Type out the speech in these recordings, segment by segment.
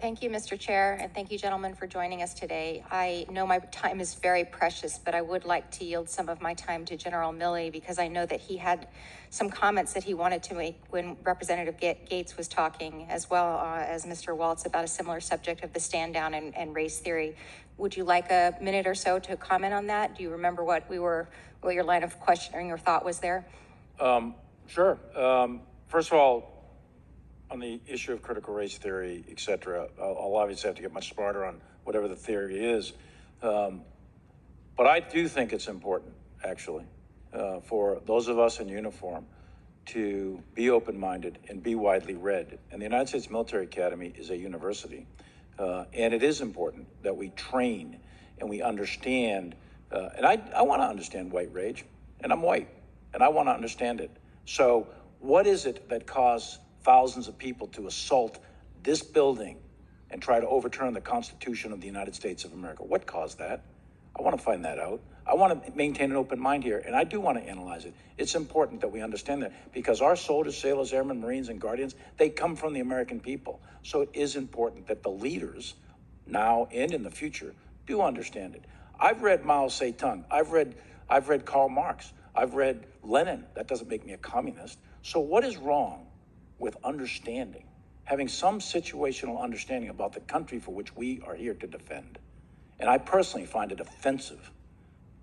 Thank you, Mr. Chair, and thank you, gentlemen, for joining us today. I know my time is very precious, but I would like to yield some of my time to General Milley because I know that he had some comments that he wanted to make when Representative Gaetz was talking, as well as Mr. Waltz, about a similar subject of the stand down and race theory. Would you like a minute or so to comment on that? Do you remember what your line of questioning or thought was there? Sure. First of all, on the issue of critical race theory, et cetera, I'll obviously have to get much smarter on whatever the theory is. But I do think it's important, actually, for those of us in uniform to be open-minded and be widely read. And the United States Military Academy is a university. And it is important that we train and we understand. And I want to understand white rage, and I'm white, and I want to understand it. So what is it that caused thousands of people to assault this building and try to overturn the Constitution of the United States of America? What caused that? I want to find that out. I want to maintain an open mind here, and I do want to analyze it. It's important that we understand that because our soldiers, sailors, airmen, Marines, and Guardians, they come from the American people. So it is important that the leaders, now and in the future, do understand it. I've read Mao Zedong. I've read Karl Marx. I've read Lenin. That doesn't make me a communist. So what is wrong with understanding, having some situational understanding about the country for which we are here to defend? And I personally find it offensive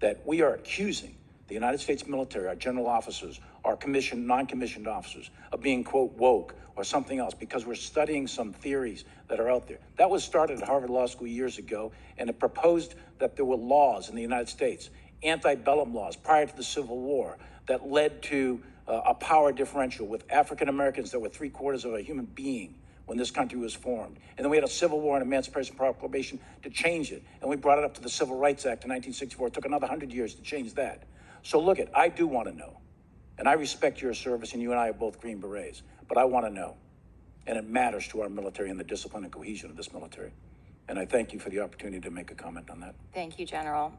that we are accusing the United States military, our general officers, our commissioned, non-commissioned officers, of being, quote, woke or something else because we're studying some theories that are out there. That was started at Harvard Law School years ago, and it proposed that there were laws in the United States, antebellum laws prior to the Civil War, that led to a power differential with African Americans that were 3/4 of a human being when this country was formed. And then we had a Civil War and Emancipation Proclamation to change it. And we brought it up to the Civil Rights Act in 1964. It took another 100 years to change that. So look, I do want to know. And I respect your service, and you and I are both Green Berets. But I want to know. And it matters to our military and the discipline and cohesion of this military. And I thank you for the opportunity to make a comment on that. Thank you, General.